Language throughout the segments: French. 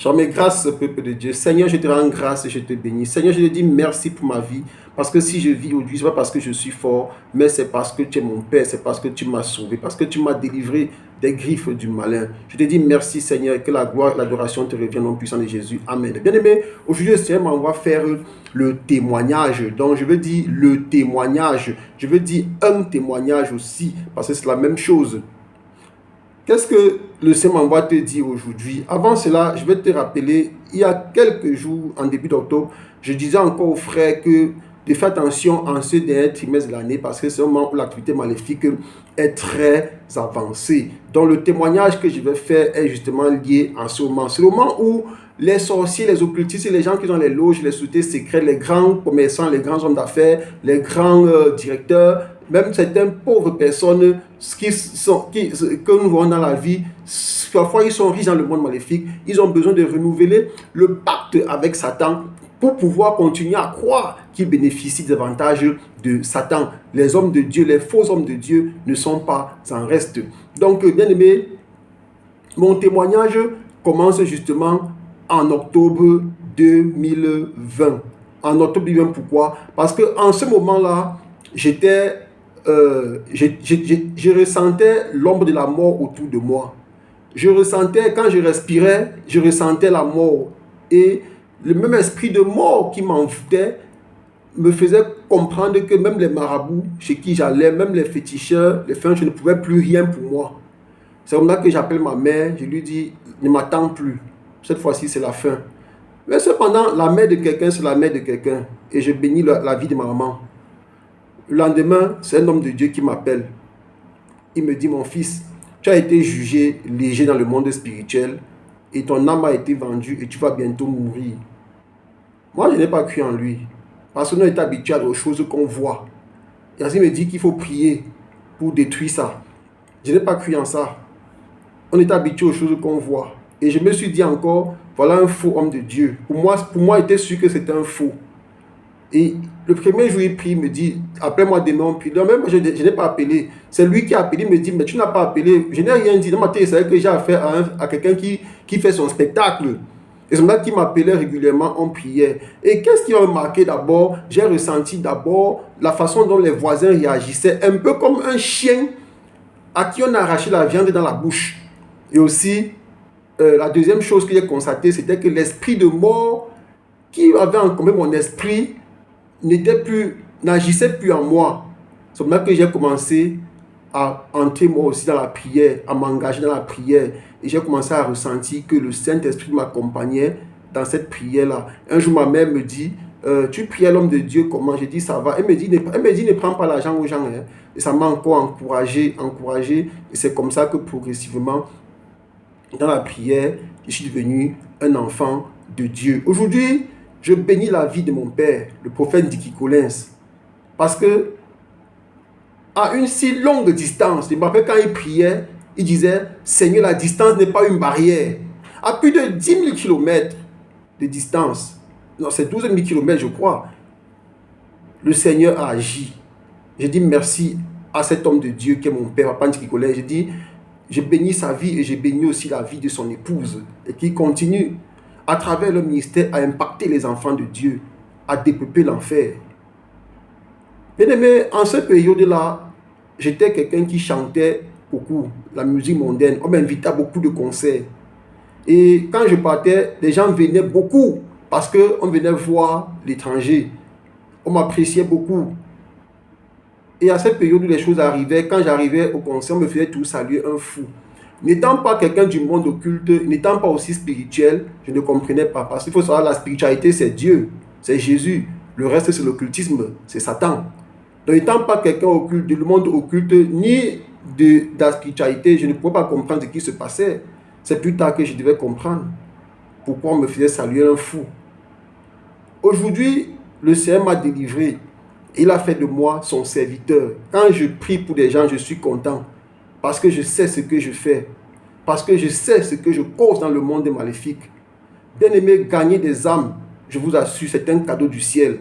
Jamais grâce, peuple de Dieu. Seigneur, je te rends grâce et je te bénis. Seigneur, je te dis merci pour ma vie. Parce que si je vis aujourd'hui, ce n'est pas parce que je suis fort, mais c'est parce que tu es mon Père, c'est parce que tu m'as sauvé, parce que tu m'as délivré des griffes du malin. Je te dis merci, Seigneur, que la gloire et l'adoration te reviennent au puissant de Jésus. Amen. Bien-aimé, aujourd'hui, le Seigneur m'envoie faire le témoignage. Donc, je veux dire le témoignage. Je veux dire un témoignage aussi, parce que c'est la même chose. Qu'est-ce que le Seigneur m'envoie te dire aujourd'hui? Avant cela, je vais te rappeler, il y a quelques jours, en début d'octobre, je disais encore aux frères que de faire attention en ce dernier trimestre de l'année parce que c'est un moment où l'activité maléfique est très avancée. Donc le témoignage que je vais faire est justement lié en ce moment. C'est le moment où les sorciers, les occultistes, les gens qui ont les loges, les sociétés secrètes, les grands commerçants, les grands hommes d'affaires, les grands directeurs, même certaines pauvres personnes que nous voyons dans la vie, parfois ils sont riches dans le monde maléfique, ils ont besoin de renouveler le pacte avec Satan pour pouvoir continuer à croire qu'ils bénéficient des avantages de Satan. Les hommes de Dieu, les faux hommes de Dieu ne sont pas en reste. Donc, bien aimé, mon témoignage commence justement en octobre 2020. En octobre 2020, pourquoi? Parce qu'en ce moment-là, je ressentais l'ombre de la mort autour de moi. Je ressentais, quand je respirais, je ressentais la mort. Et le même esprit de mort qui m'envoûtait me faisait comprendre que même les marabouts chez qui j'allais, même les féticheurs, les fins, je ne pouvais plus rien pour moi. C'est comme ça que j'appelle ma mère, je lui dis, ne m'attends plus. Cette fois-ci, c'est la fin. Mais cependant, la mère de quelqu'un, c'est la mère de quelqu'un. Et je bénis la vie de ma maman. Le lendemain, c'est un homme de Dieu qui m'appelle. Il me dit, mon fils, tu as été jugé léger dans le monde spirituel et ton âme a été vendue et tu vas bientôt mourir. Moi, je n'ai pas cru en lui parce que nous sommes habitués aux choses qu'on voit. Et ainsi, il me dit qu'il faut prier pour détruire ça. Je n'ai pas cru en ça. On est habitué aux choses qu'on voit. Et je me suis dit encore, voilà un faux homme de Dieu. Pour moi, il était sûr que c'était un faux. Et le premier jour, il prie, il me dit, appelle-moi demain, on prie. Donc, même je n'ai pas appelé. C'est lui qui a appelé, il me dit, mais tu n'as pas appelé. Je n'ai rien dit. Dans ma tête, c'est que j'ai affaire à quelqu'un qui fait son spectacle. Et c'est là qu'il m'appelait régulièrement, on priait. Et qu'est-ce qui m'a marqué d'abord? J'ai ressenti d'abord la façon dont les voisins réagissaient, un peu comme un chien à qui on a arraché la viande dans la bouche. Et aussi, la deuxième chose que j'ai constatée, c'était que l'esprit de mort qui avait encombré mon esprit n'agissait plus en moi. C'est là que j'ai commencé à entrer moi aussi dans la prière, à m'engager dans la prière. Et j'ai commencé à ressentir que le Saint-Esprit m'accompagnait dans cette prière-là. Un jour, ma mère me dit, tu priais l'homme de Dieu comment? J'ai dit, ça va. Elle me dit, ne prends pas l'argent aux gens. Hein. Et ça m'a encore encouragé. Et c'est comme ça que progressivement, dans la prière, je suis devenu un enfant de Dieu. Aujourd'hui, je bénis la vie de mon père, le prophète Dicky Collins, parce que à une si longue distance, je me rappelle quand il priait, il disait, Seigneur, la distance n'est pas une barrière. À plus de 10 000 km de distance, non, c'est 12 000 km, je crois, le Seigneur a agi. Je dis merci à cet homme de Dieu qui est mon père, Papa Dicky Collins. Je dis, je bénis sa vie et je bénis aussi la vie de son épouse et qui continue à travers le ministère à impacter les enfants de Dieu, à dépeupler l'enfer. Bien aimé, en cette période-là, j'étais quelqu'un qui chantait beaucoup la musique mondaine. On m'invitait à beaucoup de concerts. Et quand je partais, les gens venaient beaucoup parce qu'on venait voir l'étranger. On m'appréciait beaucoup. Et à cette période où les choses arrivaient, quand j'arrivais au concert, on me faisait tout saluer un fou. N'étant pas quelqu'un du monde occulte, n'étant pas aussi spirituel, je ne comprenais pas. Parce qu'il faut savoir, la spiritualité, c'est Dieu, c'est Jésus. Le reste, c'est l'occultisme, c'est Satan. Donc, n'étant pas quelqu'un occulte, du monde occulte, ni de la spiritualité, je ne pouvais pas comprendre ce qui se passait. C'est plus tard que je devais comprendre pourquoi on me faisait saluer un fou. Aujourd'hui, le Seigneur m'a délivré. Il a fait de moi son serviteur. Quand je prie pour des gens, je suis content. Parce que je sais ce que je fais. Parce que je sais ce que je cause dans le monde des maléfiques. Bien-aimé, gagner des âmes, je vous assure, c'est un cadeau du ciel.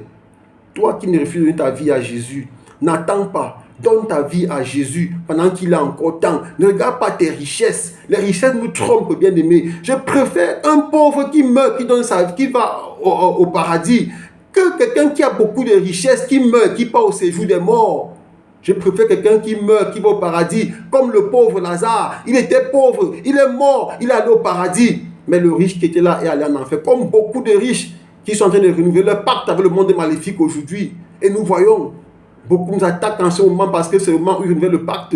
Toi qui ne refuses de donner ta vie à Jésus, n'attends pas. Donne ta vie à Jésus pendant qu'il a encore temps. Ne regarde pas tes richesses. Les richesses nous trompent, bien-aimés. Je préfère un pauvre qui meurt, qui donne sa vie, qui va au paradis, que quelqu'un qui a beaucoup de richesses, qui meurt, qui part au séjour des morts. Je préfère quelqu'un qui meurt, qui va au paradis, comme le pauvre Lazare. Il était pauvre, il est mort, il est allé au paradis. Mais le riche qui était là est allé en enfer, comme beaucoup de riches qui sont en train de renouveler leur pacte avec le monde maléfique aujourd'hui. Et nous voyons, beaucoup nous attaquent en ce moment parce que c'est le moment où ils renouvellent le pacte.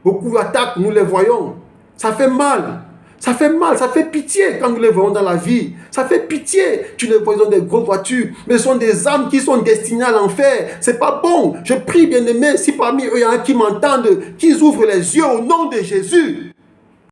Beaucoup attaquent, nous les voyons. Ça fait mal. Ça fait mal, ça fait pitié quand nous les voyons dans la vie. Ça fait pitié. Tu les vois, ils ont des grosses voitures, mais ce sont des âmes qui sont destinées à l'enfer. C'est pas bon. Je prie, bien-aimé, si parmi eux il y en a qui m'entendent, qu'ils ouvrent les yeux au nom de Jésus.